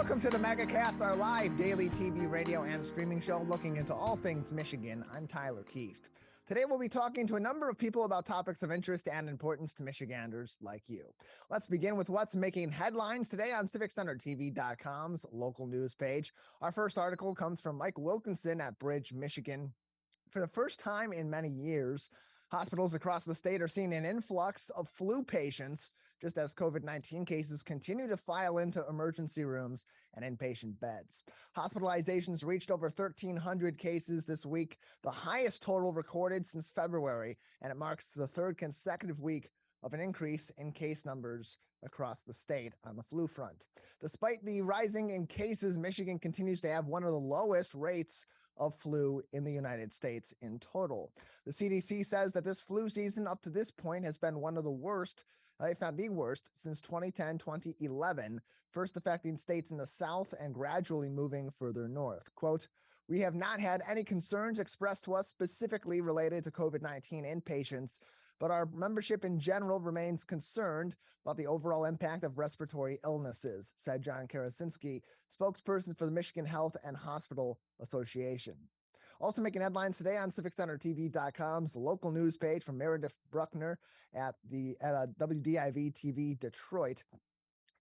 Welcome to the Megacast, our live daily TV, radio, and streaming show looking into all things Michigan. I'm Tyler Kieft. Today we'll be talking to a number of people about topics of interest and importance to Michiganders like you. Let's begin with what's making headlines today on CivicCenterTV.com's local news page. Our first article comes from Mike Wilkinson at Bridge, Michigan. For the first time in many years, hospitals across the state are seeing an influx of flu patients, just as COVID-19 cases continue to file into emergency rooms and inpatient beds. Hospitalizations reached over 1,300 cases this week, the highest total recorded since February, and it marks the third consecutive week of an increase in case numbers across the state on the flu front. Despite the rising in cases, Michigan continues to have one of the lowest rates of flu in the United States in total. The CDC says that this flu season up to this point has been one of the worst, if not the worst, since 2010-2011, first affecting states in the South and gradually moving further north. Quote, "We have not had any concerns expressed to us specifically related to COVID-19 in patients, but our membership in general remains concerned about the overall impact of respiratory illnesses," said John Karasinski, spokesperson for the Michigan Health and Hospital Association. Also making headlines today on CivicCenterTV.com's local news page from Meredith Bruckner at WDIV TV Detroit.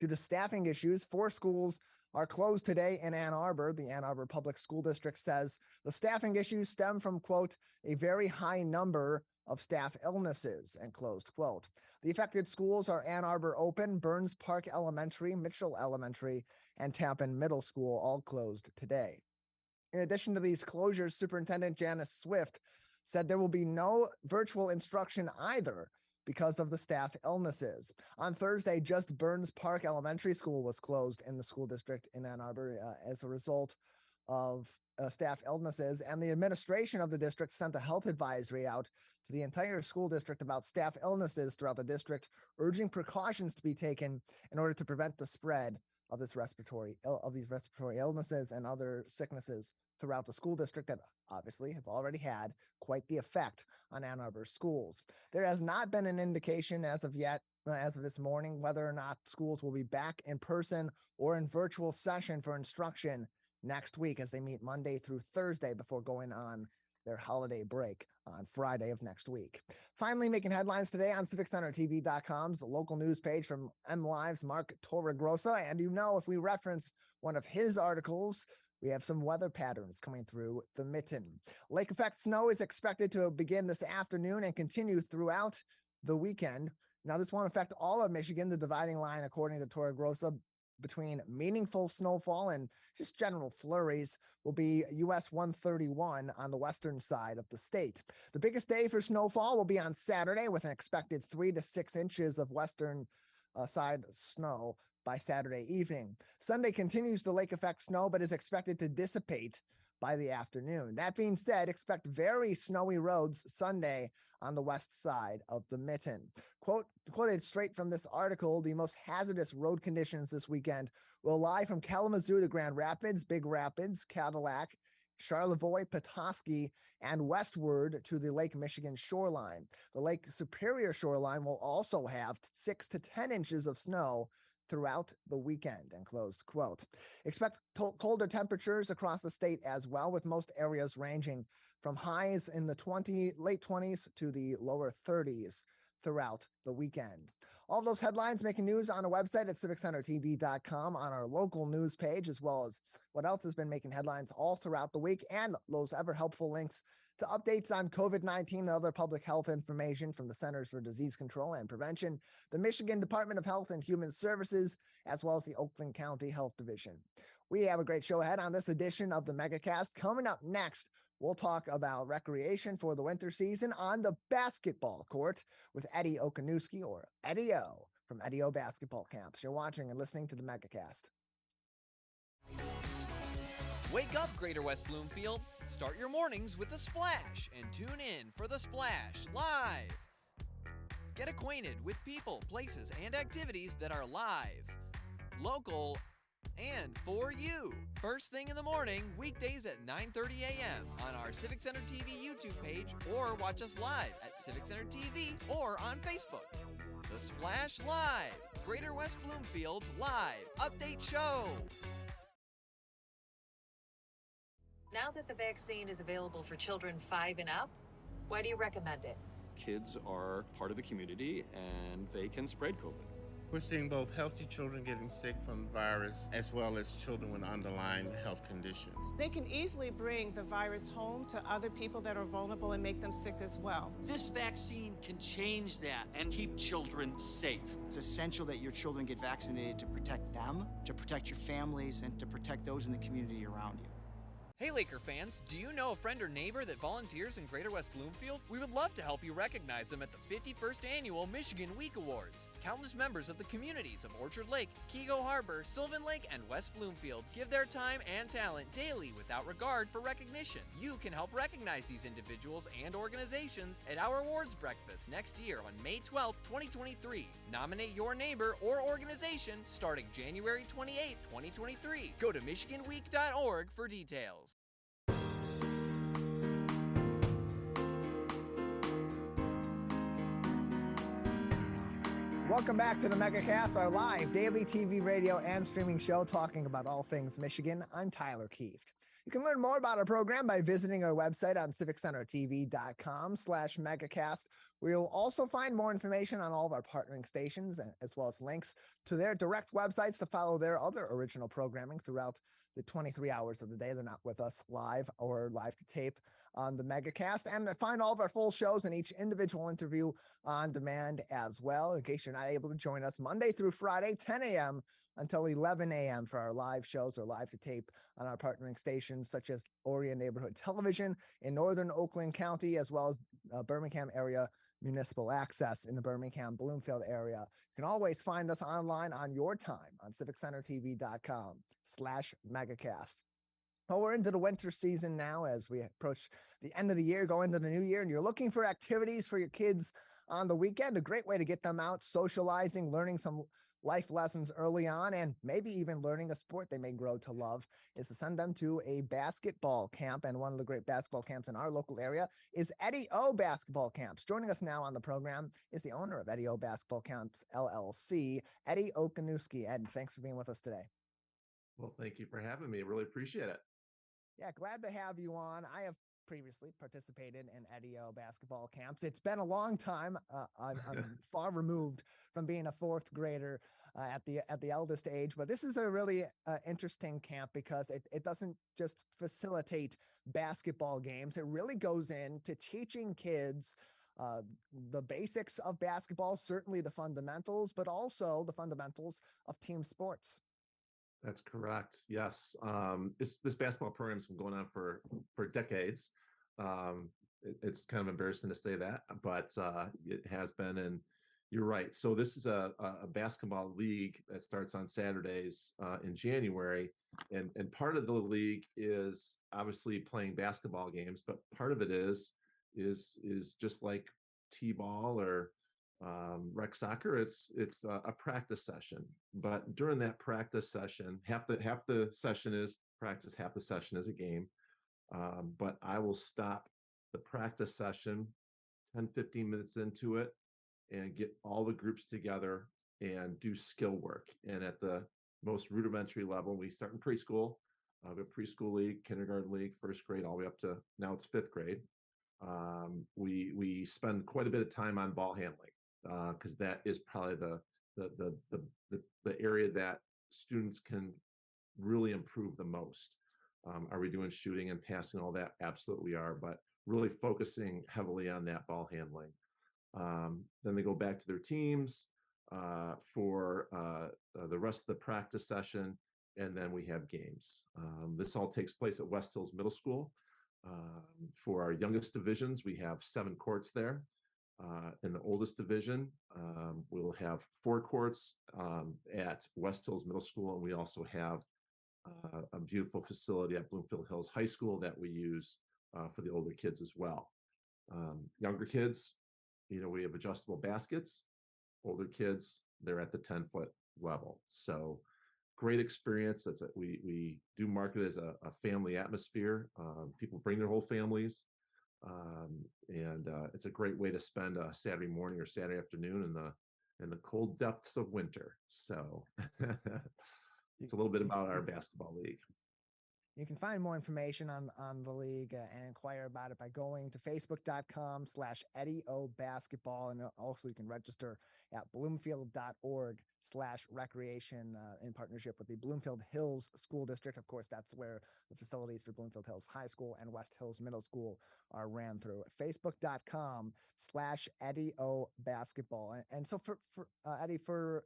Due to staffing issues, 4 schools are closed today in Ann Arbor. The Ann Arbor Public School District says the staffing issues stem from, quote, "a very high number of staff illnesses," and closed quote. The affected schools are Ann Arbor Open, Burns Park Elementary, Mitchell Elementary, and Tappan Middle School, all closed today. In addition to these closures, Superintendent Janice Swift said there will be no virtual instruction either because of the staff illnesses. On Thursday, just Burns Park Elementary School was closed in the school district in Ann Arbor as a result of staff illnesses, and the administration of the district sent a health advisory out to the entire school district about staff illnesses throughout the district, urging precautions to be taken in order to prevent the spread of these respiratory illnesses and other sicknesses throughout the school district that obviously have already had quite the effect on Ann Arbor schools. There has not been an indication as of yet, as of this morning, whether or not schools will be back in person or in virtual session for instruction next week as they meet Monday through Thursday before going on their holiday break on Friday of next week. Finally, making headlines today on CivicCenterTV.com's local news page from MLive's Mark Torregrossa. And if we reference one of his articles, we have some weather patterns coming through the mitten. Lake effect snow is expected to begin this afternoon and continue throughout the weekend. Now, this won't affect all of Michigan. The dividing line, according to Torregrossa, between meaningful snowfall and just general flurries will be US 131 on the western side of the state. The biggest day for snowfall will be on Saturday with an expected 3 to 6 inches of western side snow by Saturday evening. Sunday continues the lake effect snow, but is expected to dissipate by the afternoon. That being said, expect very snowy roads Sunday on the west side of the mitten. Quoted straight from this article, the most hazardous road conditions this weekend will lie from Kalamazoo to Grand Rapids, Big Rapids, Cadillac, Charlevoix, Petoskey, and westward to the Lake Michigan shoreline. The Lake Superior shoreline will also have 6 to 10 inches of snow throughout the weekend, and closed quote. Expect colder temperatures across the state as well, with most areas ranging from highs in the late 20s to the lower 30s throughout the weekend. All those headlines making news on our website at CivicCenterTV.com, on our local news page, as well as what else has been making headlines all throughout the week, and those ever helpful links to updates on COVID-19 and other public health information from the Centers for Disease Control and Prevention, the Michigan Department of Health and Human Services, as well as the Oakland County Health Division. We have a great show ahead on this edition of the Megacast. Coming up next, we'll talk about recreation for the winter season on the basketball court with Eddie Okanuski, or Eddie O, from Eddie O Basketball Camps. You're watching and listening to the Megacast. Wake up, Greater West Bloomfield. Start your mornings with The Splash and tune in for The Splash Live. Get acquainted with people, places, and activities that are live, local, and for you. First thing in the morning, weekdays at 9:30 a.m. on our Civic Center TV YouTube page, or watch us live at Civic Center TV or on Facebook. The Splash Live, Greater West Bloomfield's live update show. Now that the vaccine is available for children 5 and up, why do you recommend it? Kids are part of the community and they can spread COVID. We're seeing both healthy children getting sick from the virus as well as children with underlying health conditions. They can easily bring the virus home to other people that are vulnerable and make them sick as well. This vaccine can change that and keep children safe. It's essential that your children get vaccinated to protect them, to protect your families, and to protect those in the community around you. Hey Laker fans, do you know a friend or neighbor that volunteers in Greater West Bloomfield? We would love to help you recognize them at the 51st Annual Michigan Week Awards. Countless members of the communities of Orchard Lake, Keego Harbor, Sylvan Lake, and West Bloomfield give their time and talent daily without regard for recognition. You can help recognize these individuals and organizations at our awards breakfast next year on May 12, 2023. Nominate your neighbor or organization starting January 28, 2023. Go to MichiganWeek.org for details. Welcome back to the Megacast, our live daily TV, radio, and streaming show talking about all things Michigan. I'm Tyler Kieft. You can learn more about our program by visiting our website on civiccentertv.com/megacast, where you'll also find more information on all of our partnering stations, as well as links to their direct websites to follow their other original programming throughout the 23 hours of the day. They're not with us live or live to tape on the Megacast, and find all of our full shows and each individual interview on demand as well, in case you're not able to join us Monday through Friday, 10 a.m. until 11 a.m. for our live shows or live to tape on our partnering stations, such as Orion Neighborhood Television in northern Oakland County, as well as Birmingham area municipal access in the Birmingham Bloomfield area. You can always find us online on your time on civiccentertv.com/megacast. Well, we're into the winter season now as we approach the end of the year, go into the new year, and you're looking for activities for your kids on the weekend. A great way to get them out, socializing, learning some life lessons early on, and maybe even learning a sport they may grow to love, is to send them to a basketball camp. And one of the great basketball camps in our local area is Eddie O Basketball Camps. Joining us now on the program is the owner of Eddie O Basketball Camps, LLC, Eddie Okanuski. Ed, thanks for being with us today. Well, thank you for having me. Really appreciate it. Yeah, glad to have you on. I have previously participated in Eddie O basketball camps. It's been a long time. I'm far removed from being a fourth grader at the eldest age, but this is a really interesting camp because it doesn't just facilitate basketball games. It really goes into teaching kids the basics of basketball, certainly the fundamentals, but also the fundamentals of team sports. That's correct. Yes. This basketball program's been going on for decades. It's kind of embarrassing to say that, but it has been. And you're right. So this is a basketball league that starts on Saturdays in January. And part of the league is obviously playing basketball games, but part of it is just like T-ball or rec soccer. It's a practice session, but during that practice session, half the session is practice, half the session is a game. But I will stop the practice session 10-15 minutes into it and get all the groups together and do skill work. And at the most rudimentary level, we start in preschool. We have preschool league, kindergarten league, first grade, all the way up to now it's fifth grade. We spend quite a bit of time on ball handling. Because that is probably the area that students can really improve the most. Are we doing shooting and passing, all that? Absolutely are, but really focusing heavily on that ball handling. Then they go back to their teams for the rest of the practice session, and then we have games. This all takes place at West Hills Middle School. For our youngest divisions, we have 7 courts there. In the oldest division, we'll have 4 courts at West Hills Middle School, and we also have a beautiful facility at Bloomfield Hills High School that we use for the older kids as well. Younger kids, we have adjustable baskets. Older kids, they're at the 10-foot level. So great experience. We do market it as a family atmosphere. People bring their whole families. And it's a great way to spend a Saturday morning or Saturday afternoon in the cold depths of winter. So it's a little bit about our basketball league. You can find more information on the league and inquire about it by going to facebook.com/EddieO basketball. And also you can register at bloomfield.org/recreation in partnership with the Bloomfield Hills School District. Of course, that's where the facilities for Bloomfield Hills High School and West Hills Middle School are ran through. Facebook.com/EddieO basketball. And so for Eddie, for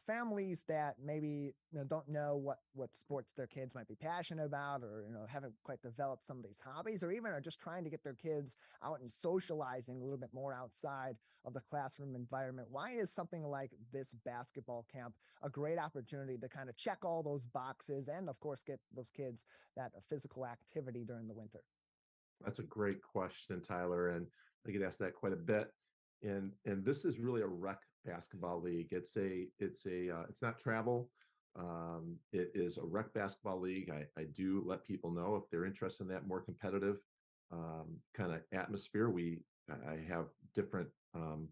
families that maybe don't know what sports their kids might be passionate about, or haven't quite developed some of these hobbies, or even are just trying to get their kids out and socializing a little bit more outside of the classroom environment, why is something like this basketball camp a great opportunity to kind of check all those boxes and, of course, get those kids that physical activity during the winter? That's a great question, Tyler, and I get asked that quite a bit. And this is really a rec basketball league. It's not travel. It is a rec basketball league. I do let people know if they're interested in that more competitive kind of atmosphere. I have different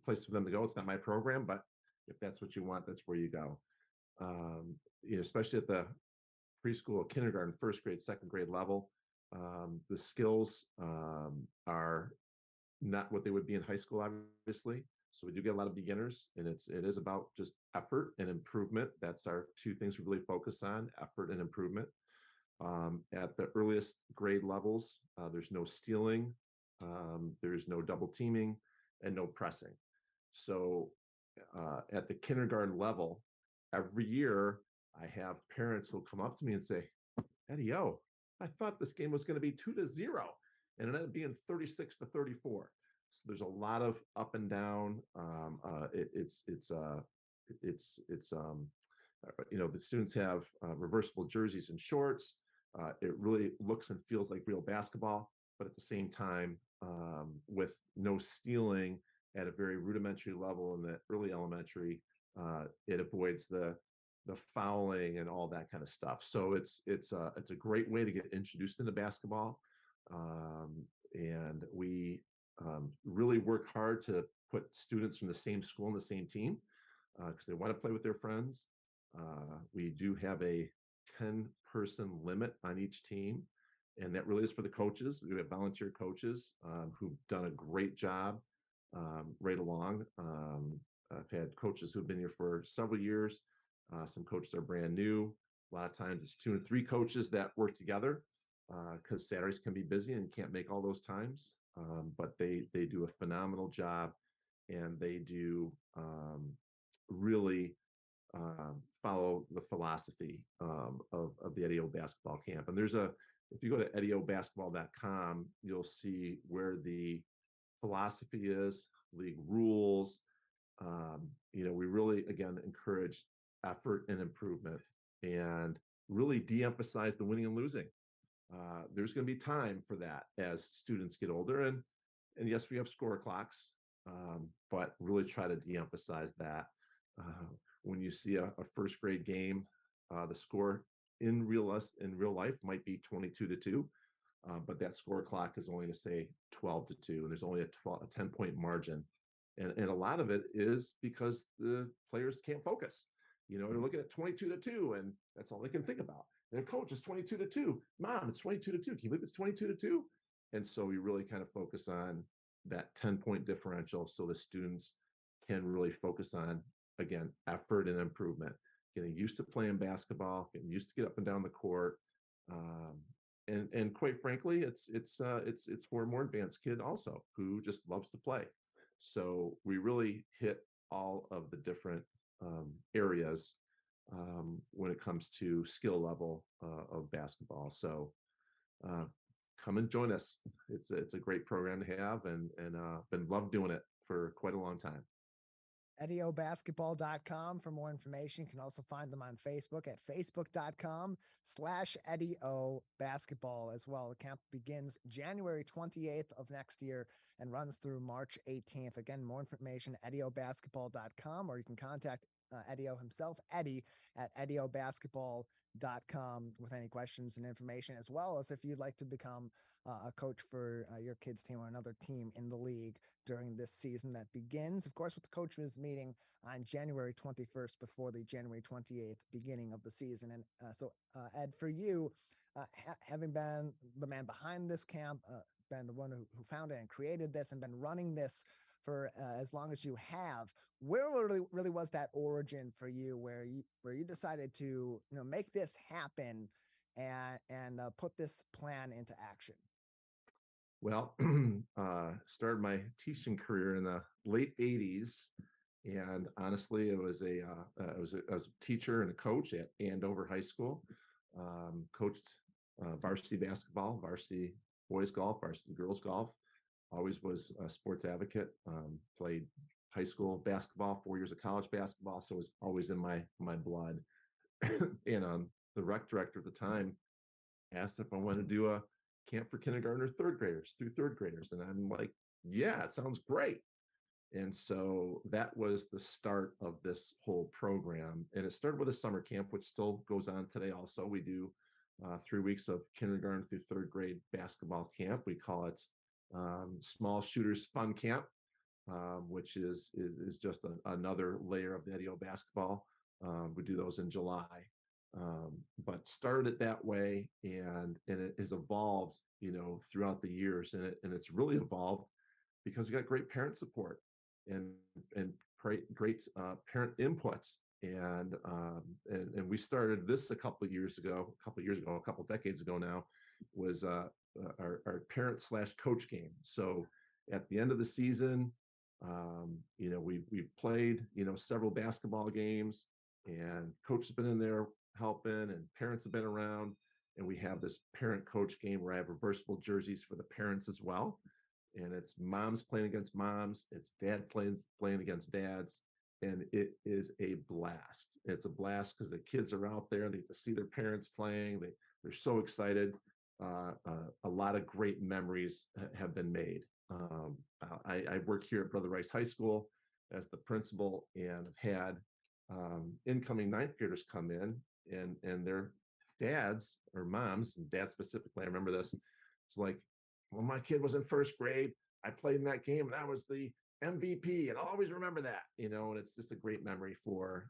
places for them to go. It's not my program, but if that's what you want, that's where you go. Especially at the preschool, kindergarten, first grade, second grade level, the skills are not what they would be in high school, obviously. So we do get a lot of beginners, and it is about just effort and improvement. That's our two things we really focus on: effort and improvement. At the earliest grade levels, there's no stealing, there's no double teaming, and no pressing. So at the kindergarten level, every year I have parents who'll come up to me and say, "Eddie, I thought this game was going to be 2-0. And it ended up being 36-34. So there's a lot of up and down. The students have reversible jerseys and shorts. It really looks and feels like real basketball, but at the same time, with no stealing at a very rudimentary level in the early elementary, it avoids the fouling and all that kind of stuff. So it's a great way to get introduced into basketball. And we really work hard to put students from the same school in the same team because they want to play with their friends. We do have a 10-person limit on each team, and that really is for the coaches. We have volunteer coaches who've done a great job right along. I've had coaches who've been here for several years. Some coaches are brand new. A lot of times it's 2 or 3 coaches that work together because Saturdays can be busy and can't make all those times. But they do a phenomenal job, and they do really follow the philosophy of the Eddie O basketball camp. And if you go to eddieobasketball.com, you'll see where the philosophy is, league rules. We really, again, encourage effort and improvement and really de-emphasize the winning and losing. There's going to be time for that as students get older. And yes, we have score clocks, but really try to de-emphasize that. When you see a first grade game, the score in real life might be 22-2, but that score clock is only to say 12-2, and there's only a 10-point margin. And a lot of it is because the players can't focus. They're looking at 22-2, and that's all they can think about. Their coach is 22-2. Mom, it's 22-2. Can you believe it's 22-2? And so we really kind of focus on that 10-point differential so the students can really focus on, again, effort and improvement, getting used to playing basketball, getting used to get up and down the court. And quite frankly, it's for a more advanced kid also who just loves to play. So we really hit all of the different areas when it comes to skill level of basketball. So come and join us. It's a great program to have, and been loved doing it for quite a long time. EddieObasketball.com for more information. You can also find them on Facebook at facebook.com/EddieO basketball as well. The camp begins January 28th of next year and runs through March 18th. Again, more information, EddieObasketball.com, or you can contact Eddie O himself, Eddie, at EddieObasketball.com with any questions and information, as well as if you'd like to become a coach for your kids' team or another team in the league during this season that begins, of course, with the coaches meeting on January 21st before the January 28th beginning of the season. And so, Ed, for you, having been the man behind this camp, been the one who founded and created this, and been running this for as long as you have, where really was that origin for you, where you decided to make this happen and put this plan into action? Well, started my teaching career in the late '80s, and honestly, it was I was a teacher and a coach at Andover High School. Coached varsity basketball, varsity boys golf, varsity girls golf. Always was a sports advocate. Played high school basketball, 4 years of college basketball, so it was always in my blood. And the rec director at the time asked if I wanted to do a camp for kindergartners, third graders through third graders. And I'm like, yeah, it sounds great. And so that was the start of this whole program. And it started with a summer camp, which still goes on today. Also, we do 3 weeks of kindergarten through third grade basketball camp. We call it Small Shooters Fun Camp, which is just another layer of the Eddie O basketball. We do those in July. But started it that way, and it has evolved, throughout the years, and it's really evolved because we got great parent support and great parent input, and we started this a couple decades ago now, was our parent / coach game. So at the end of the season, we've played several basketball games, and coach has been in there helping, and parents have been around, and we have this parent coach game where I have reversible jerseys for the parents as well, and it's moms playing against moms, it's dad playing against dads, and it is a blast. It's a blast because the kids are out there, they get to see their parents playing, they're so excited. A lot of great memories have been made. I work here at Brother Rice High School as the principal, and have had incoming ninth graders come in, and their dads or moms, and dad specifically, I remember this, it's like, when my kid was in first grade, I played in that game and I was the MVP, and I'll always remember that, and it's just a great memory for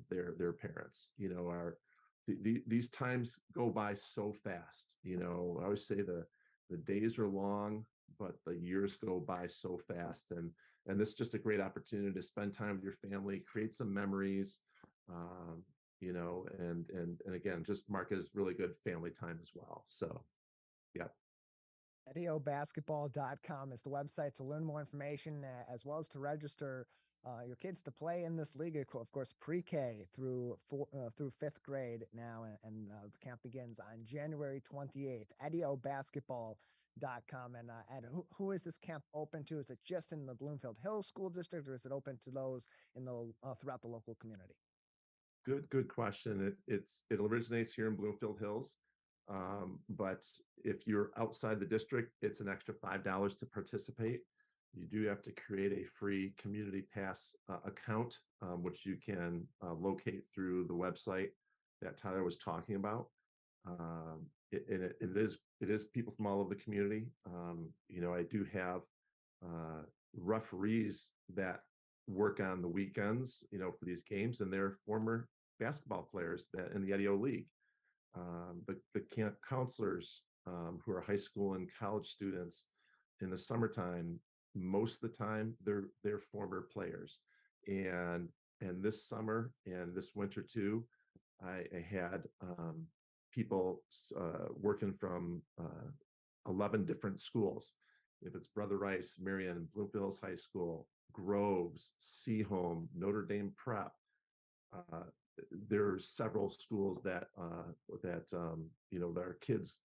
their parents. These times go by so fast. I always say the days are long, but the years go by so fast, and this is just a great opportunity to spend time with your family, create some memories, and again, just mark it as really good family time as well. So, yeah. EddieOBasketball.com is the website to learn more information, as well as to register your kids to play in this league. Of course, pre-K through fifth grade now, and the camp begins on January 28th. EddieOBasketball.com. And who is this camp open to? Is it just in the Bloomfield Hills School District, or is it open to those in the throughout the local community? Good question. It originates here in Bloomfield Hills, but if you're outside the district, it's an extra $5 to participate. You do have to create a free community pass account, which you can locate through the website that Tyler was talking about. It is people from all over the community. I do have referees that work on the weekends, for these games, and they're former basketball players that in the Eddie O League. The camp counselors, who are high school and college students, in the summertime, most of the time they're former players. And this summer and this winter too, I had people working from 11 different schools. If it's Brother Rice, Marion, Bloomfield Hills High School, Groves, Seaholm, Notre Dame Prep. There are several schools that our kids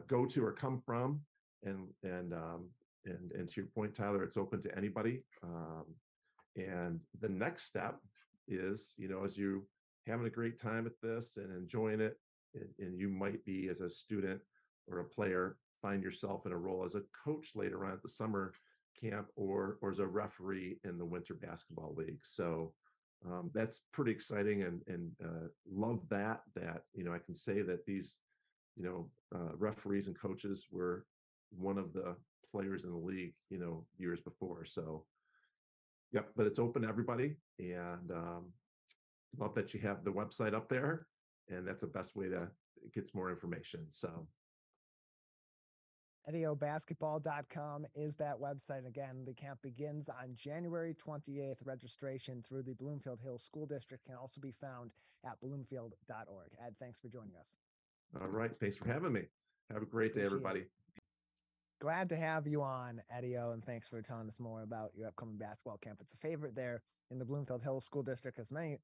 go to or come from, and to your point, Tyler, it's open to anybody. And the next step is, as you having a great time at this and enjoying it, and you might be, as a student or a player, find yourself in a role as a coach later on at the summer camp, or as a referee in the winter basketball league. So that's pretty exciting, and love that I can say that these referees and coaches were one of the players in the league years before. So yep, but it's open to everybody, and love that you have the website up there, and that's the best way to gets more information. So EddieOBasketball.com is that website. Again, the camp begins on January 28th. Registration through the Bloomfield Hills School District can also be found at bloomfield.org. Ed, thanks for joining us. all right, thanks for having me. Have a great day, everybody. Glad to have you on, Eddie-O, and thanks for telling us more about your upcoming basketball camp. It's a favorite there in the Bloomfield Hills School District, as many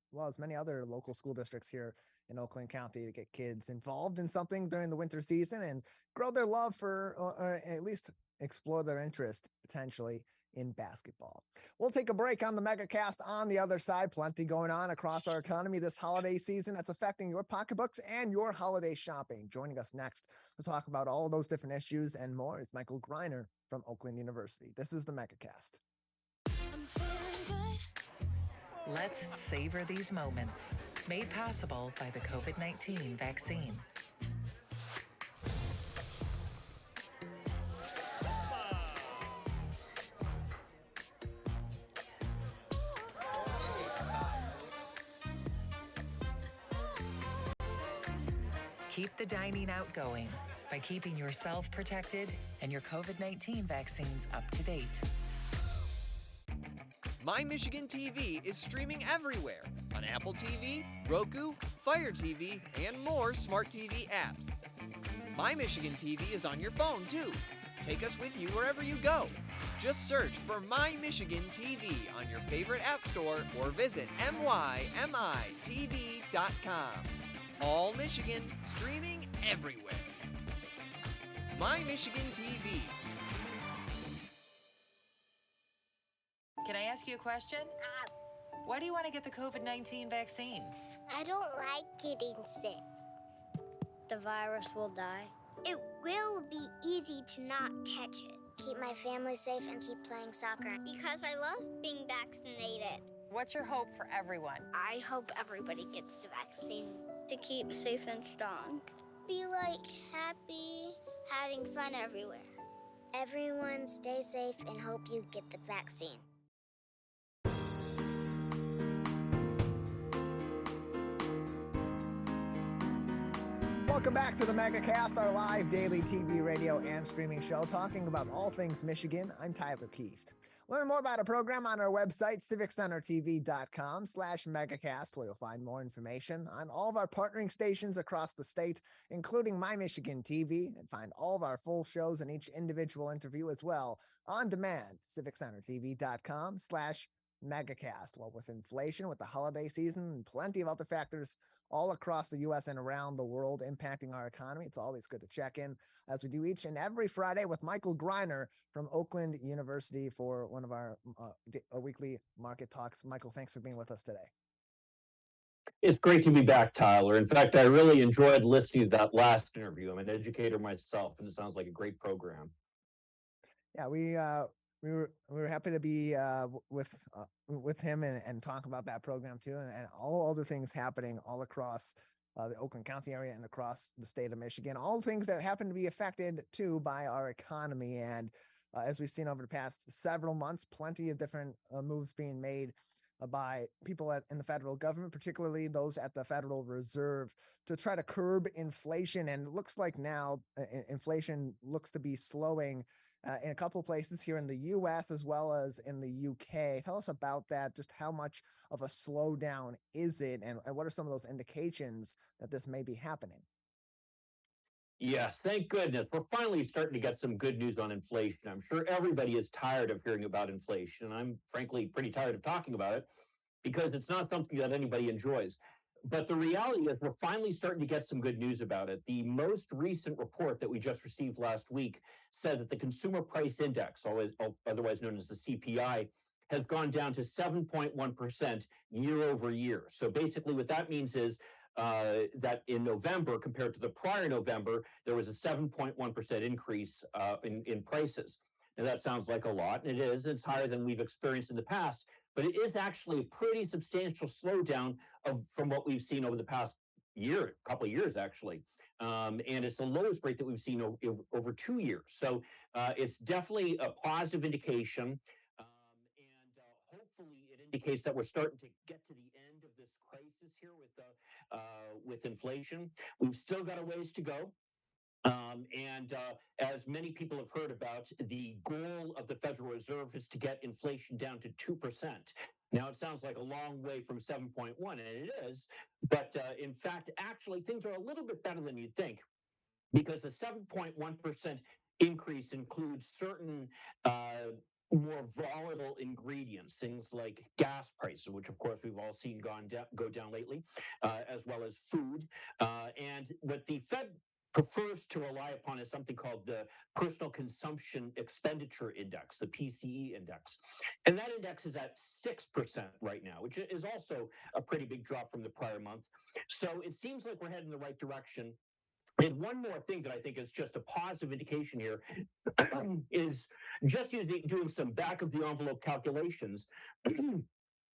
other local school districts here in Oakland County, to get kids involved in something during the winter season and grow their love for, or at least explore their interest potentially in basketball. We'll take a break on the Megacast. On the other side, plenty going on across our economy this holiday season that's affecting your pocketbooks and your holiday shopping. Joining us next to talk about all those different issues and more is Michael Greiner from Oakland University. This is the Megacast. Let's savor these moments. Made possible by the COVID-19 vaccine. Keep the dining out going by keeping yourself protected and your COVID-19 vaccines up to date. My Michigan TV is streaming everywhere on Apple TV, Roku, Fire TV, and more smart TV apps. My Michigan TV is on your phone too. Take us with you wherever you go. Just search for My Michigan TV on your favorite app store or visit mymitv.com. All Michigan, streaming everywhere. My Michigan TV. Can I ask you a question? Why do you want to get the COVID-19 vaccine? I don't like getting sick. The virus will die. It will be easy to not catch it. Keep my family safe and keep playing soccer. Because I love being vaccinated. What's your hope for everyone? I hope everybody gets the vaccine to keep safe and strong. Be like happy, having fun everywhere. Everyone stay safe and hope you get the vaccine. Welcome back to the Megacast, our live daily TV, radio, and streaming show talking about all things Michigan. I'm Tyler Kieft. Learn more about our program on our website, civiccentertv.com/megacast, where you'll find more information on all of our partnering stations across the state, including My Michigan TV, and find all of our full shows and each individual interview as well on demand, civiccentertv.com/megacast. Well, with inflation, with the holiday season, and plenty of other factors all across the U.S. and around the world impacting our economy, it's always good to check in, as we do each and every Friday, with Michael Greiner from Oakland University for one of our weekly market talks. Michael, thanks for being with us today. It's great to be back, Tyler. In fact, I really enjoyed listening to that last interview. I'm an educator myself, and it sounds like a great program. Yeah, we were happy to be with him and talk about that program too, and all other things happening all across the Oakland County area and across the state of Michigan, all things that happen to be affected too by our economy. And as we've seen over the past several months, plenty of different moves being made by people in the federal government, particularly those at the Federal Reserve, to try to curb inflation. And it looks like now inflation looks to be slowing in a couple of places here in the U.S. as well as in the U.K. Tell us about that. Just how much of a slowdown is it, and what are some of those indications that this may be happening? Yes, thank goodness. We're finally starting to get some good news on inflation. I'm sure everybody is tired of hearing about inflation, and I'm frankly pretty tired of talking about it because it's not something that anybody enjoys. But the reality is we're finally starting to get some good news about it. The most recent report that we just received last week said that the Consumer Price Index, otherwise known as the CPI, has gone down to 7.1% year over year. So basically what that means is that in November, compared to the prior November, there was a 7.1% increase in prices. Now that sounds like a lot, and it is. It's higher than we've experienced in the past, but it is actually a pretty substantial slowdown from what we've seen over the past year, couple of years actually. And it's the lowest rate that we've seen over 2 years. So it's definitely a positive indication. And hopefully it indicates that we're starting to get to the end of this crisis here with inflation. We've still got a ways to go. And as many people have heard about, the goal of the Federal Reserve is to get inflation down to 2%. Now, it sounds like a long way from 7.1, and it is. But in fact, actually, things are a little bit better than you'd think, because the 7.1% increase includes certain more volatile ingredients, things like gas prices, which of course we've all seen go down lately, as well as food. And what the Fed prefers to rely upon is something called the Personal Consumption Expenditure Index, the PCE index. And that index is at 6% right now, which is also a pretty big drop from the prior month. So it seems like we're heading in the right direction. And one more thing that I think is just a positive indication here is just doing some back of the envelope calculations.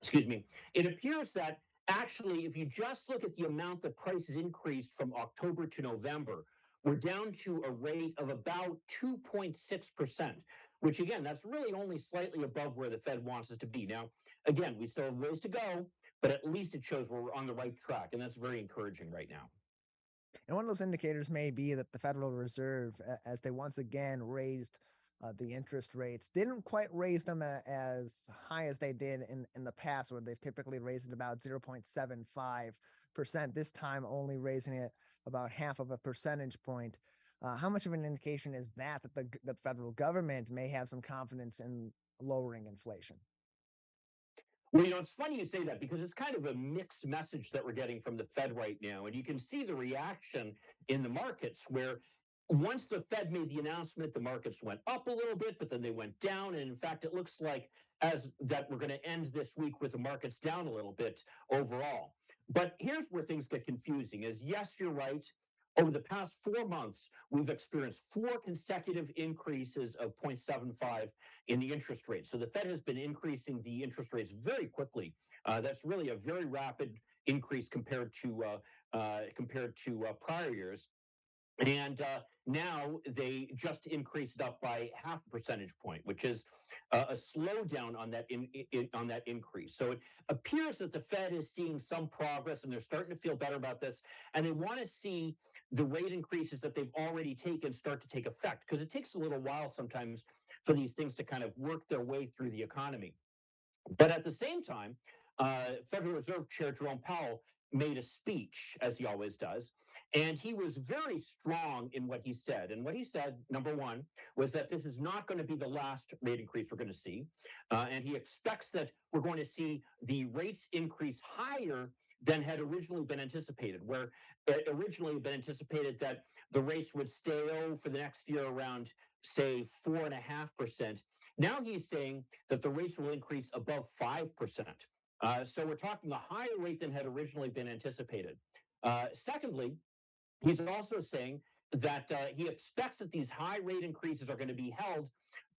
Excuse me. It appears that actually, if you just look at the amount that prices increased from October to November, we're down to a rate of about 2.6%, which again, that's really only slightly above where the Fed wants us to be. Now, again, we still have ways to go, but at least it shows we're on the right track, and that's very encouraging right now. And one of those indicators may be that the Federal Reserve, as they once again raised the interest rates, didn't quite raise them as high as they did in the past, where they've typically raised it about 0.75%. This time only raising it about half of a percentage point. How much of an indication is that the federal government may have some confidence in lowering inflation? Well, it's funny you say that, because it's kind of a mixed message that we're getting from the Fed right now. And you can see the reaction in the markets, where once the Fed made the announcement, the markets went up a little bit, but then they went down. And in fact, it looks like that we're going to end this week with the markets down a little bit overall. But here's where things get confusing is, yes, you're right. Over the past 4 months, we've experienced 4 consecutive increases of 0.75 in the interest rate. So the Fed has been increasing the interest rates very quickly. That's really a very rapid increase compared to prior years. And now they just increased it up by half a percentage point, which is a slowdown on that on that increase. So it appears that the Fed is seeing some progress, and they're starting to feel better about this. And they want to see the rate increases that they've already taken start to take effect, because it takes a little while sometimes for these things to kind of work their way through the economy. But at the same time, Federal Reserve Chair Jerome Powell made a speech, as he always does, and he was very strong in what he said. And what he said, number one, was that this is not going to be the last rate increase we're going to see. And he expects that we're going to see the rates increase higher than had originally been anticipated, where it originally had been anticipated that the rates would stay for the next year around, say, 4.5%. Now he's saying that the rates will increase above 5%. So we're talking a higher rate than had originally been anticipated. Secondly, he's also saying that he expects that these high rate increases are going to be held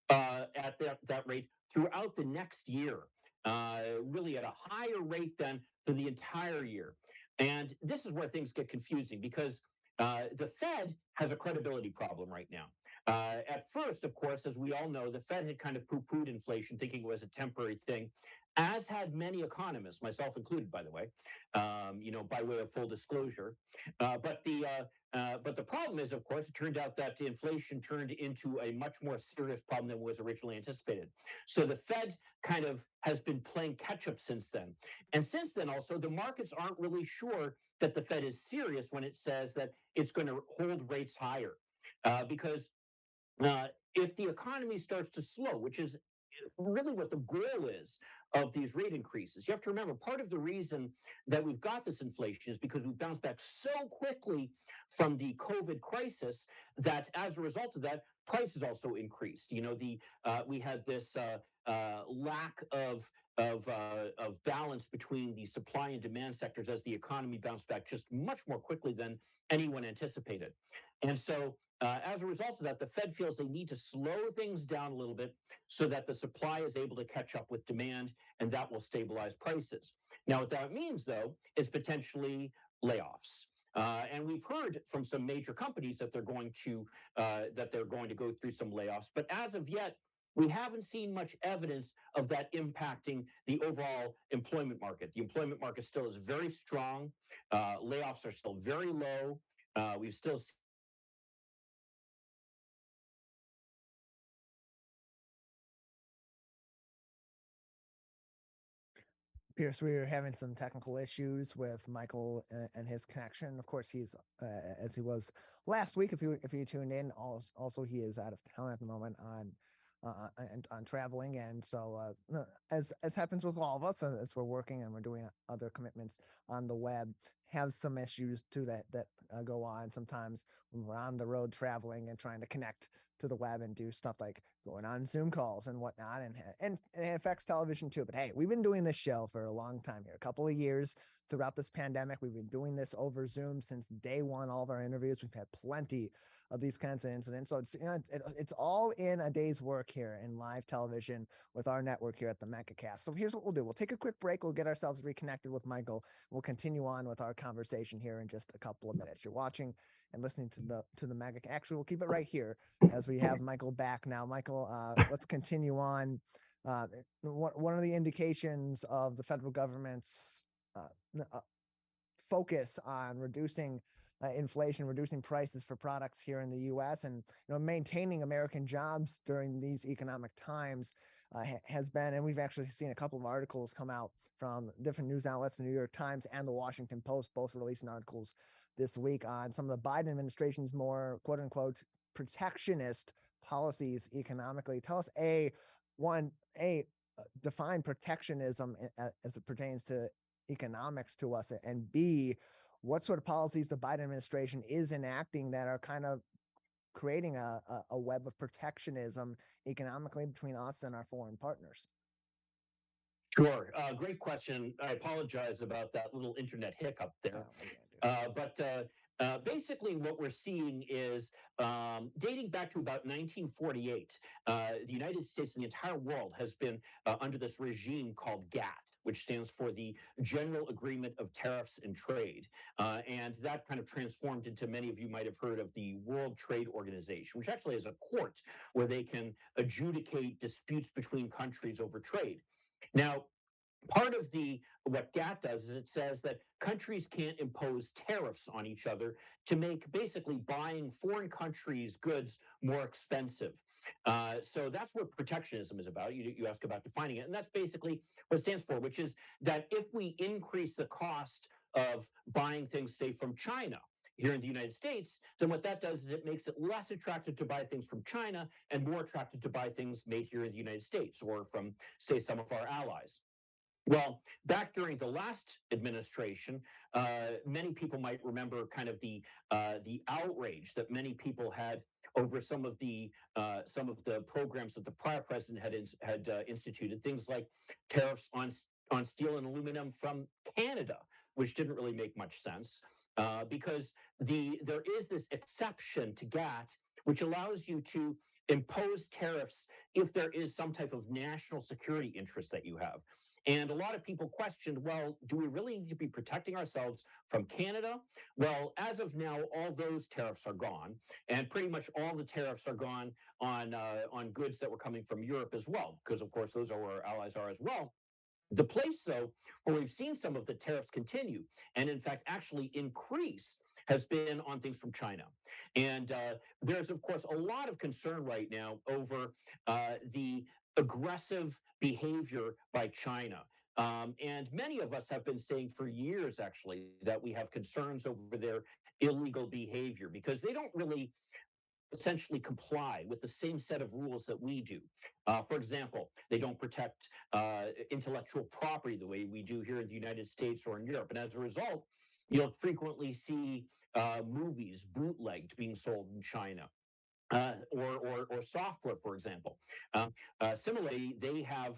at that rate throughout the next year, really at a higher rate than for the entire year. And this is where things get confusing, because the Fed has a credibility problem right now. At first, of course, as we all know, the Fed had kind of poo-pooed inflation, thinking it was a temporary thing, as had many economists, myself included, by the way, by way of full disclosure. But the problem is, of course, it turned out that inflation turned into a much more serious problem than was originally anticipated. So the Fed kind of has been playing catch up since then. And since then, also, the markets aren't really sure that the Fed is serious when it says that it's going to hold rates higher. Because if the economy starts to slow, which is really what the goal is of these rate increases. You have to remember, part of the reason that we've got this inflation is because we've bounced back so quickly from the COVID crisis that as a result of that, prices also increased. We had this lack of balance between the supply and demand sectors as the economy bounced back just much more quickly than anyone anticipated. And so as a result of that, the Fed feels they need to slow things down a little bit so that the supply is able to catch up with demand, and that will stabilize prices. Now, what that means, though, is potentially layoffs. And we've heard from some major companies that they're going to go through some layoffs. But as of yet, we haven't seen much evidence of that impacting the overall employment market. The employment market still is very strong. Layoffs are still very low. We've still Pierce, we are having some technical issues with Michael and his connection. Of course, he's as he was last week. If you tuned in, also he is out of town at the moment on traveling, and so as happens with all of us, as we're working and we're doing other commitments on the web, have some issues too that go on sometimes when we're on the road traveling and trying to connect to the web and do stuff like going on Zoom calls and whatnot, and it affects television too. But hey, we've been doing this show for a long time here, a couple of years throughout this pandemic. We've been doing this over Zoom since day one. All of our interviews, we've had plenty of these kinds of incidents. So it's all in a day's work here in live television with our network here at the Megacast. So here's what we'll do. We'll take a quick break. We'll get ourselves reconnected with Michael. We'll continue on with our conversation here in just a couple of minutes. You're watching and listening to the Megacast. Actually, we'll keep it right here as we have Michael back now. Michael, let's continue on. One of the indications of the federal government's focus on reducing inflation, reducing prices for products here in the U.S., and maintaining American jobs during these economic times has been, and we've actually seen a couple of articles come out from different news outlets, the New York Times and the Washington Post, both releasing articles this week on some of the Biden administration's more quote unquote protectionist policies economically. Tell us, define protectionism as it pertains to economics to us, and B, what sort of policies the Biden administration is enacting that are kind of creating a web of protectionism economically between us and our foreign partners. Sure. Great question. I apologize about that little internet hiccup there. But basically what we're seeing is dating back to about 1948, the United States and the entire world has been under this regime called GATT, which stands for the General Agreement of Tariffs and Trade. And that kind of transformed into, many of you might have heard of, the World Trade Organization, which actually is a court where they can adjudicate disputes between countries over trade. Now, part of what GATT does is it says that countries can't impose tariffs on each other to make basically buying foreign countries' goods more expensive. So that's what protectionism is about. You ask about defining it, and that's basically what it stands for, which is that if we increase the cost of buying things, say, from China here in the United States, then what that does is it makes it less attractive to buy things from China and more attractive to buy things made here in the United States or from, say, some of our allies. Well, back during the last administration, many people might remember kind of the outrage that many people had over some of the programs that the prior president had instituted, things like tariffs on steel and aluminum from Canada, which didn't really make much sense because there is this exception to GATT, which allows you to impose tariffs if there is some type of national security interest that you have. And a lot of people questioned, well, do we really need to be protecting ourselves from Canada? Well, as of now, all those tariffs are gone, and pretty much all the tariffs are gone on goods that were coming from Europe as well, because of course those are where our allies are as well. The place, though, where we've seen some of the tariffs continue, and in fact actually increase, has been on things from China. And there's, of course, a lot of concern right now over the aggressive behavior by China. And many of us have been saying for years, actually, that we have concerns over their illegal behavior because they don't really essentially comply with the same set of rules that we do. For example, they don't protect intellectual property the way we do here in the United States or in Europe. And as a result, you'll frequently see movies bootlegged being sold in China. Or software, for example. Similarly, they have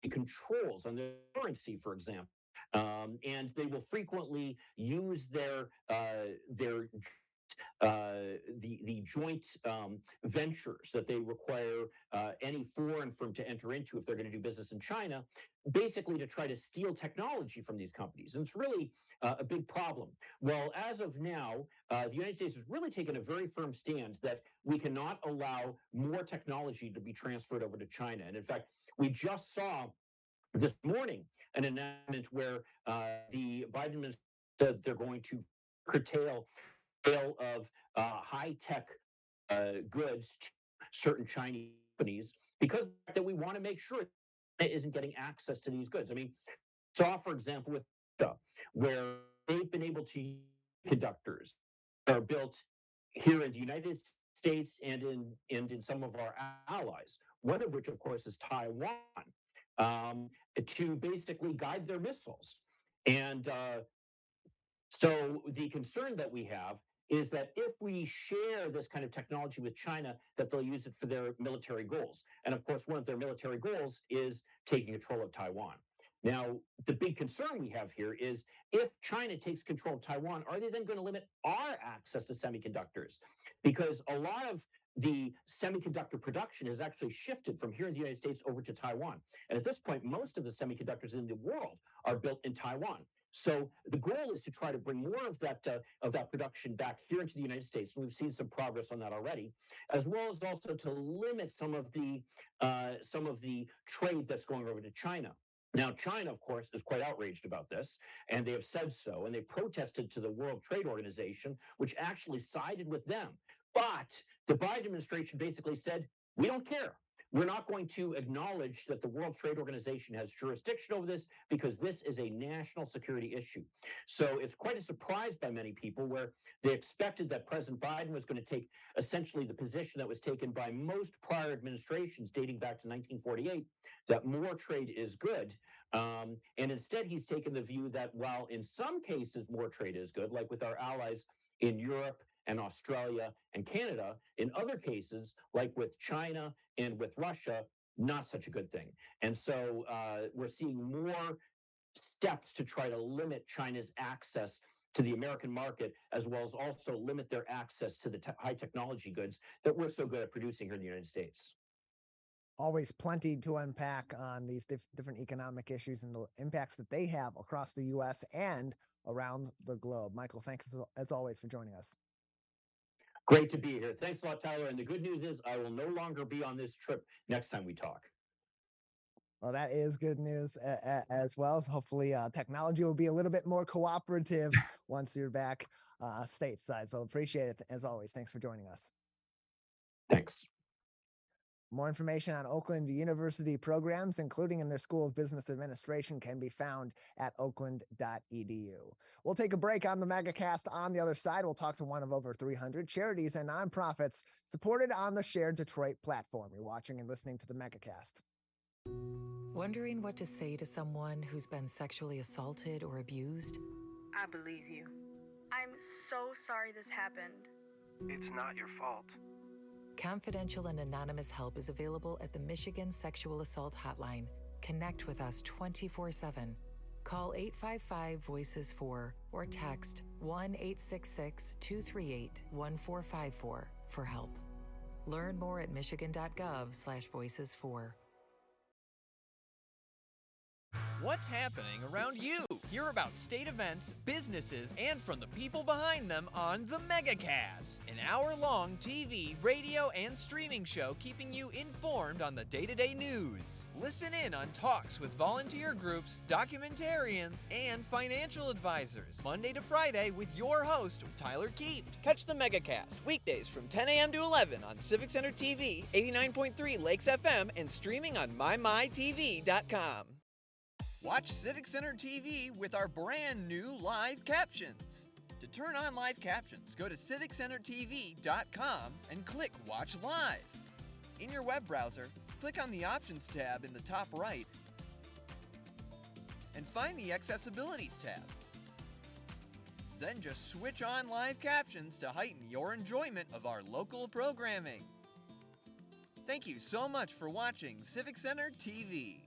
controls on their currency, for example, and they will frequently use their the joint ventures that they require any foreign firm to enter into if they're going to do business in China, basically to try to steal technology from these companies. And it's really a big problem. Well, as of now, the United States has really taken a very firm stance that we cannot allow more technology to be transferred over to China. And in fact, we just saw this morning an announcement where the Biden administration said they're going to curtail sale of high-tech goods to certain Chinese companies because that we want to make sure it isn't getting access to these goods. I mean, saw, for example, with Russia, where they've been able to use conductors that are built here in the United States and in some of our allies, one of which, of course, is Taiwan, to basically guide their missiles. And so the concern that we have is that if we share this kind of technology with China, that they'll use it for their military goals. And of course, one of their military goals is taking control of Taiwan. Now, the big concern we have here is if China takes control of Taiwan, are they then going to limit our access to semiconductors? Because a lot of the semiconductor production has actually shifted from here in the United States over to Taiwan. And at this point, most of the semiconductors in the world are built in Taiwan. So the goal is to try to bring more of that production back here into the United States. And we've seen some progress on that already, as well as also to limit some of the trade that's going over to China. Now, China, of course, is quite outraged about this, and they have said so, and they protested to the World Trade Organization, which actually sided with them. But the Biden administration basically said, we don't care. We're not going to acknowledge that the World Trade Organization has jurisdiction over this because this is a national security issue. So it's quite a surprise by many people where they expected that President Biden was going to take essentially the position that was taken by most prior administrations dating back to 1948, that more trade is good. And instead, he's taken the view that while in some cases more trade is good, like with our allies in Europe and Australia and Canada, in other cases, like with China and with Russia, not such a good thing. And so we're seeing more steps to try to limit China's access to the American market, as well as also limit their access to the high technology goods that we're so good at producing here in the United States. Always plenty to unpack on these different economic issues and the impacts that they have across the U.S. and around the globe. Michael, thanks as always for joining us. Great to be here. Thanks a lot, Tyler. And the good news is I will no longer be on this trip next time we talk. Well, that is good news as well. So hopefully technology will be a little bit more cooperative once you're back stateside. So appreciate it as always. Thanks for joining us. Thanks. More information on Oakland University programs, including in their School of Business Administration, can be found at oakland.edu. We'll take a break on the Megacast. On the other side, we'll talk to one of over 300 charities and nonprofits supported on the Shared Detroit platform. You're watching and listening to the Megacast. Wondering what to say to someone who's been sexually assaulted or abused? I believe you. I'm so sorry this happened. It's not your fault. Confidential and anonymous help is available at the Michigan Sexual Assault Hotline. Connect with us 24/7. Call 855-VOICES-4 or text 1-866-238-1454 for help. Learn more at michigan.gov/voices4. What's happening around you? Hear about state events, businesses, and from the people behind them on the Megacast, an hour-long TV, radio, and streaming show keeping you informed on the day-to-day news. Listen in on talks with volunteer groups, documentarians, and financial advisors, Monday to Friday with your host, Tyler Kieft. Catch the Megacast weekdays from 10 a.m. to 11 on Civic Center TV, 89.3 Lakes FM, and streaming on mymytv.com. Watch Civic Center TV with our brand new live captions. To turn on live captions, go to civiccentertv.com and click Watch Live. In your web browser, click on the Options tab in the top right and find the Accessibilities tab. Then just switch on live captions to heighten your enjoyment of our local programming. Thank you so much for watching Civic Center TV.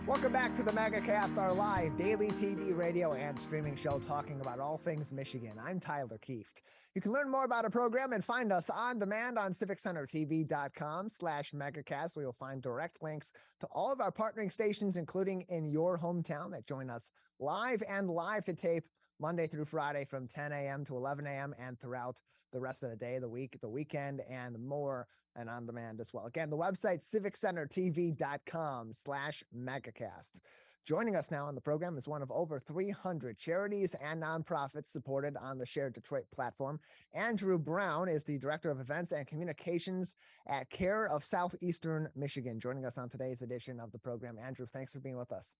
Welcome back to the Megacast, our live daily TV, radio, and streaming show talking about all things Michigan. I'm Tyler Kieft. You can learn more about our program and find us on demand on civiccentertv.com/megacast, where you'll find direct links to all of our partnering stations, including in your hometown, that join us live and live to tape Monday through Friday from 10 a.m. to 11 a.m. and throughout the rest of the day, the week, the weekend, and more, and on demand as well. Again, the website, civiccentertv.com/megacast. Joining us now on the program is one of over 300 charities and nonprofits supported on the Shared Detroit platform. Andrew Brown is the Director of Events and Communications at CARE of Southeastern Michigan. Joining us on today's edition of the program. Andrew, thanks for being with us.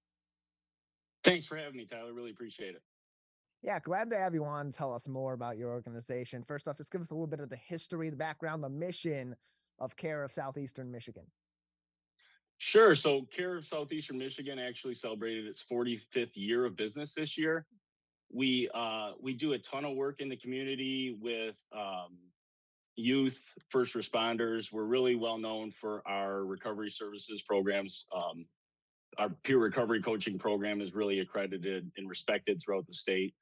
Thanks for having me, Tyler. Really appreciate it. Yeah, glad to have you on. Tell us more about your organization. First off, just give us a little bit of the history, the background, the mission of CARE of Southeastern Michigan. Sure. So CARE of Southeastern Michigan actually celebrated its 45th year of business this year. We do a ton of work in the community with youth, first responders. We're really well known for our recovery services programs. Our peer recovery coaching program is really accredited and respected throughout the state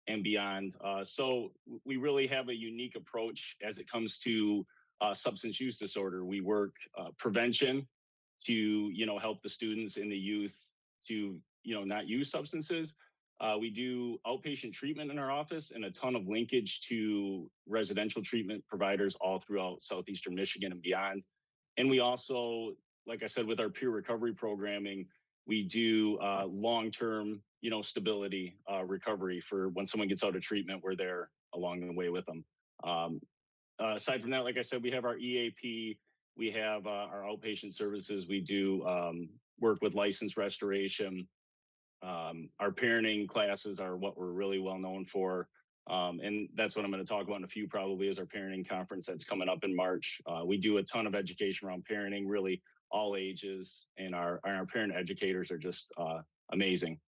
and beyond. So we really have a unique approach as it comes to substance use disorder. We work prevention to, help the students and the youth to, not use substances. We do outpatient treatment in our office and a ton of linkage to residential treatment providers all throughout Southeastern Michigan and beyond. And we also, like I said, with our peer recovery programming, we do long-term, stability recovery for when someone gets out of treatment, we're there along the way with them. Aside from that, like I said, we have our EAP, we have our outpatient services. We do work with license restoration. Our parenting classes are what we're really well known for. And that's what I'm going to talk about in a few, probably, is our parenting conference that's coming up in March. We do a ton of education around parenting, really all ages, and our parent educators are just amazing.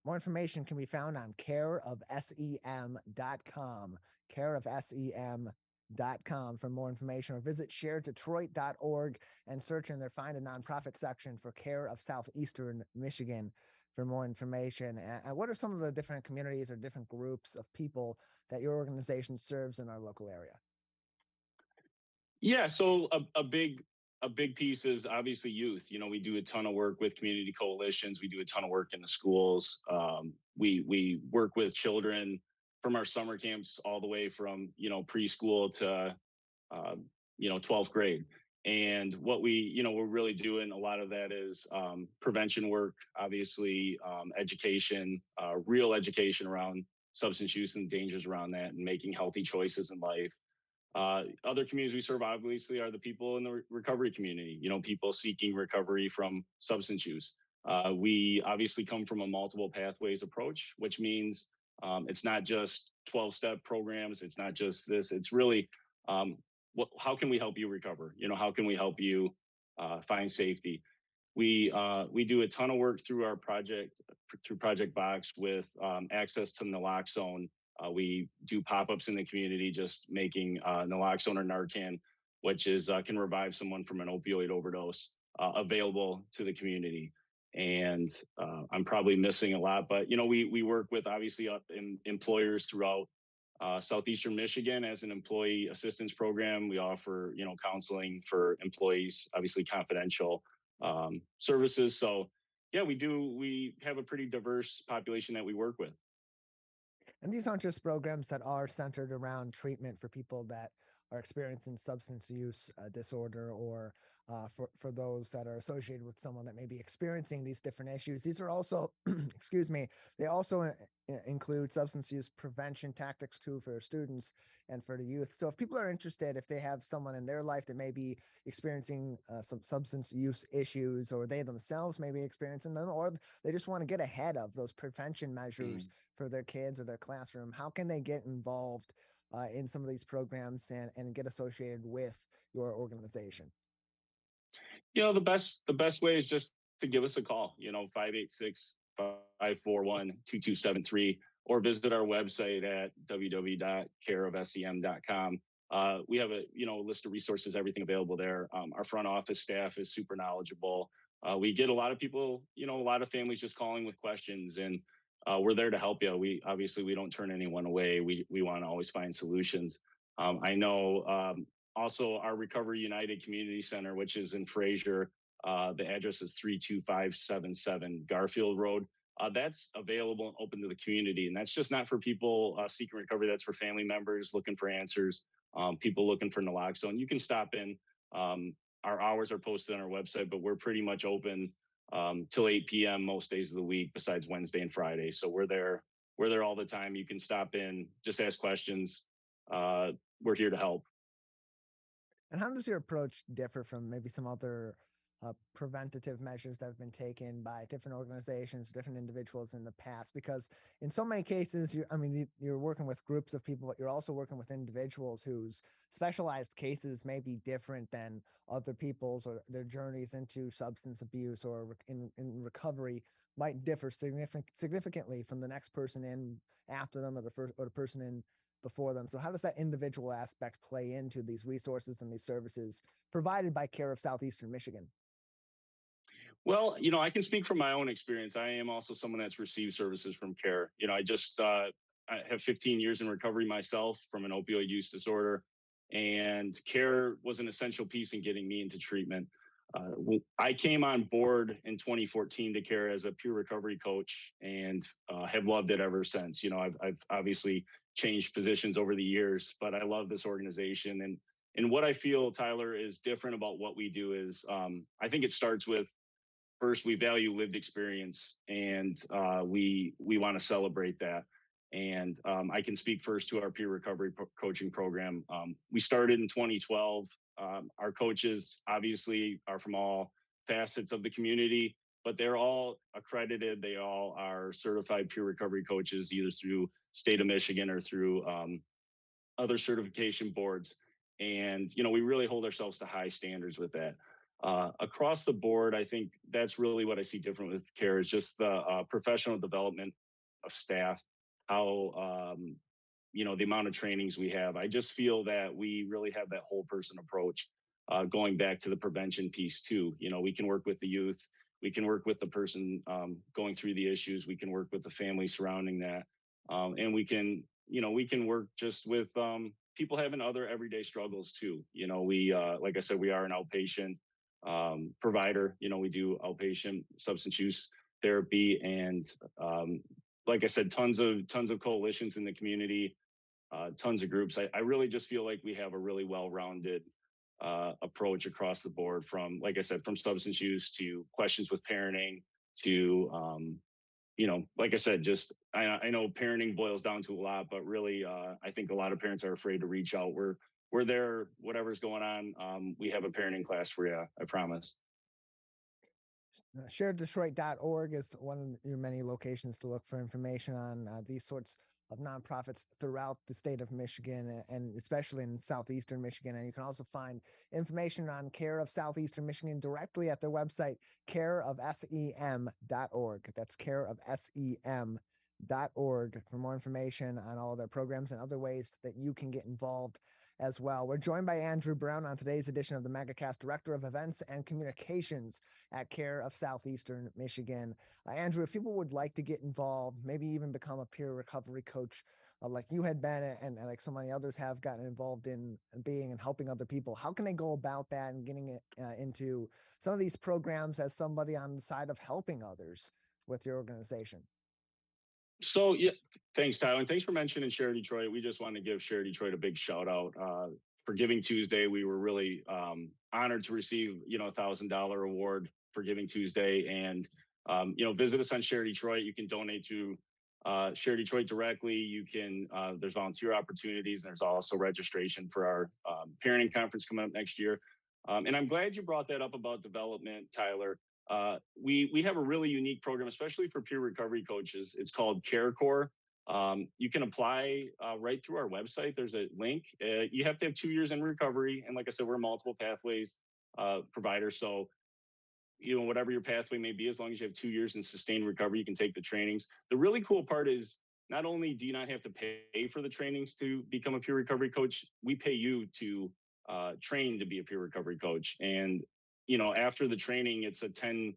More information can be found on careofsem.com, careofsem.com for more information, or visit sharedetroit.org and search in there, find a nonprofit section for CARE of Southeastern Michigan for more information. And what are some of the different communities or different groups of people that your organization serves in our local area? Yeah, so a big piece is obviously youth. We do a ton of work with community coalitions. We do a ton of work in the schools. We work with children from our summer camps all the way from, preschool to, 12th grade. And what we're really doing a lot of that is prevention work, obviously, education, real education around substance use and dangers around that, and making healthy choices in life. Other communities we serve, obviously, are the people in the recovery community, people seeking recovery from substance use. We obviously come from a multiple pathways approach, which means it's not just 12-step programs. It's not just this. It's really, how can we help you recover? How can we help you find safety? We do a ton of work through our Project Box with access to naloxone. We do pop-ups in the community, just making naloxone or Narcan, which is can revive someone from an opioid overdose, available to the community. And I'm probably missing a lot, but we work with, obviously, employers throughout Southeastern Michigan as an employee assistance program. We offer counseling for employees, obviously confidential services. So yeah, we have a pretty diverse population that we work with. And these aren't just programs that are centered around treatment for people that are experiencing substance use disorder, or for those that are associated with someone that may be experiencing these different issues. These are also, excuse me, they also include substance use prevention tactics too for students and for the youth. So if people are interested, if they have someone in their life that may be experiencing some substance use issues, or they themselves may be experiencing them, or they just want to get ahead of those prevention measures for their kids or their classroom, how can they get involved in some of these programs and get associated with your organization? The best way is just to give us a call, 586-541-2273, or visit our website at www.careofsem.com. We have a list of resources, everything available there. Our front office staff is super knowledgeable. We get a lot of people, a lot of families just calling with questions, and we're there to help you. We don't turn anyone away. We want to always find solutions. I know also our Recovery United Community Center, which is in Fraser. The address is 32577 Garfield Road. That's available and open to the community, and that's just not for people seeking recovery. That's for family members looking for answers, people looking for naloxone. You can stop in. Our hours are posted on our website, but we're pretty much open till 8 p.m. most days of the week, besides Wednesday and Friday. So we're there. We're there all the time. You can stop in, just ask questions. We're here to help. And how does your approach differ from maybe some other preventative measures that have been taken by different organizations, different individuals in the past? Because in so many cases, you're working with groups of people, but you're also working with individuals whose specialized cases may be different than other people's, or their journeys into substance abuse or in recovery might differ significantly from the next person in after them, or the person in before them. So how does that individual aspect play into these resources and these services provided by CARE of Southeastern Michigan? Well, I can speak from my own experience. I am also someone that's received services from CARE. I have 15 years in recovery myself from an opioid use disorder, and CARE was an essential piece in getting me into treatment. I came on board in 2014 to CARE as a peer recovery coach, and have loved it ever since. I've obviously changed positions over the years, but I love this organization. And what I feel, Tyler, is different about what we do is I think it starts with, first, we value lived experience, and we want to celebrate that. And I can speak first to our peer recovery coaching program. We started in 2012. Our coaches obviously are from all facets of the community, but they're all accredited. They all are certified peer recovery coaches, either through state of Michigan or through other certification boards. And, we really hold ourselves to high standards with that. Across the board, I think that's really what I see different with CARE, is just the professional development of staff, how, the amount of trainings we have. I just feel that we really have that whole person approach, going back to the prevention piece too. We can work with the youth, we can work with the person going through the issues, we can work with the family surrounding that, and we can work just with people having other everyday struggles too. We, like I said, we are an outpatient provider. We do outpatient substance use therapy, and like I said, tons of coalitions in the community, tons of groups. I really just feel like we have a really well-rounded approach across the board, from, like I said, from substance use to questions with parenting to, like I said, just, I know parenting boils down to a lot, but really, I think a lot of parents are afraid to reach out. We're there, whatever's going on. We have a parenting class for you, I promise. ShareDetroit.org is one of your many locations to look for information on these sorts of nonprofits throughout the state of Michigan, and especially in southeastern Michigan. And you can also find information on CARE of Southeastern Michigan directly at their website, careofsem.org. That's careofsem.org for more information on all of their programs and other ways that you can get involved as well. We're joined by Andrew Brown on today's edition of the Megacast, Director of Events and Communications at CARE of Southeastern Michigan. Andrew, if people would like to get involved, maybe even become a peer recovery coach like you had been, and like so many others have gotten involved in being and helping other people, how can they go about that and getting it into some of these programs as somebody on the side of helping others with your organization? So, yeah, thanks, Tyler. And thanks for mentioning Share Detroit. We just want to give Share Detroit a big shout out. For Giving Tuesday, we were really honored to receive, a $1,000 award for Giving Tuesday. And, visit us on Share Detroit. You can donate to Share Detroit directly. You can, there's volunteer opportunities, and there's also registration for our parenting conference coming up next year. And I'm glad you brought that up about development, Tyler. We have a really unique program, especially for peer recovery coaches. It's called CARE Core. You can apply right through our website. There's a link. You have to have 2 years in recovery. And like I said, we're multiple pathways provider. So, whatever your pathway may be, as long as you have 2 years in sustained recovery, you can take the trainings. The really cool part is, not only do you not have to pay for the trainings to become a peer recovery coach, we pay you to train to be a peer recovery coach. And after the training, it's a 10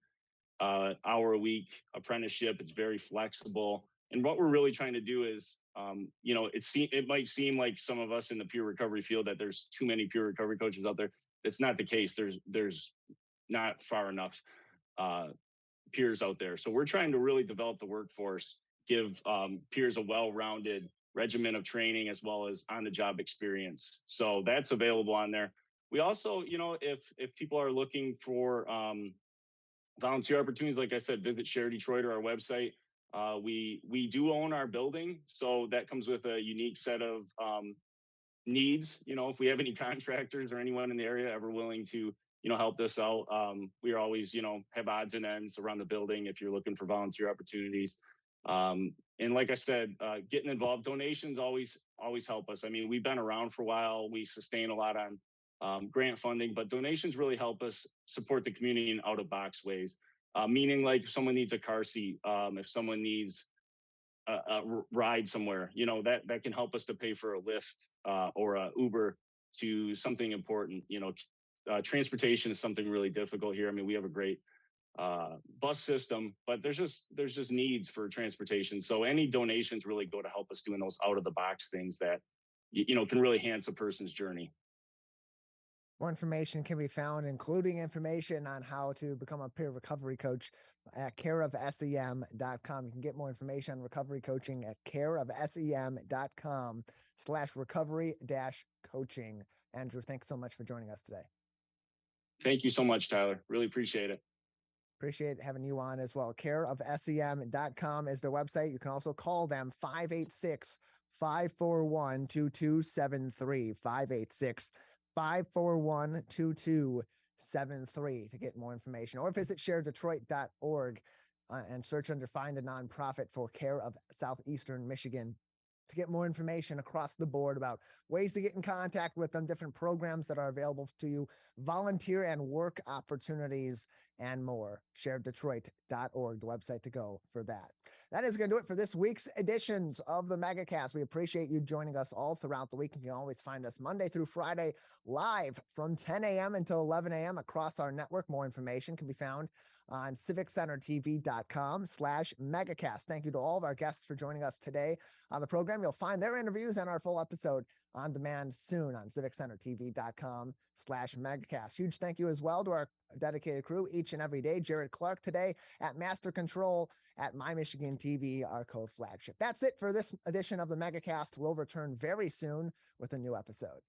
hour a week apprenticeship. It's very flexible. And what we're really trying to do is, it might seem like some of us in the peer recovery field that there's too many peer recovery coaches out there. It's not the case. There's not far enough peers out there. So we're trying to really develop the workforce, give peers a well-rounded regimen of training as well as on-the-job experience. So that's available on there. We also, if people are looking for volunteer opportunities, like I said, visit Share Detroit or our website. We do own our building, so that comes with a unique set of needs. If we have any contractors or anyone in the area ever willing to, help us out, we are always, have odds and ends around the building if you're looking for volunteer opportunities. And like I said, getting involved, donations always help us. I mean, we've been around for a while. We sustain a lot on grant funding, but donations really help us support the community in out-of-box ways. Meaning, like, if someone needs a car seat, if someone needs a ride somewhere, that can help us to pay for a Lyft or a Uber to something important. Transportation is something really difficult here. I mean, we have a great bus system, but there's just needs for transportation. So any donations really go to help us doing those out-of-the-box things that can really enhance a person's journey. More information can be found, including information on how to become a peer recovery coach, at careofsem.com. You can get more information on recovery coaching at careofsem.com/recovery-coaching. Andrew, thanks so much for joining us today. Thank you so much, Tyler. Really appreciate it. Appreciate having you on as well. Careofsem.com is their website. You can also call them 586-541-2273, 586-541-2273 to get more information, or visit sharedetroit.org and search under Find a Nonprofit for CARE of Southeastern Michigan to get more information across the board about ways to get in contact with them, different programs that are available to you, volunteer and work opportunities, and more. ShareDetroit.org, the website to go for that. That is going to do it for this week's editions of the Megacast. We appreciate you joining us all throughout the week. You can always find us Monday through Friday live from 10 a.m. until 11 a.m. across our network. More information can be found on civiccentertv.com/megacast. Thank you to all of our guests for joining us today on the program. You'll find their interviews and our full episode on demand soon on civiccentertv.com/megacast. Huge thank you as well to our dedicated crew each and every day. Jared Clark today at Master Control at My Michigan TV, our co-flagship. That's it for this edition of the Megacast. We'll return very soon with a new episode.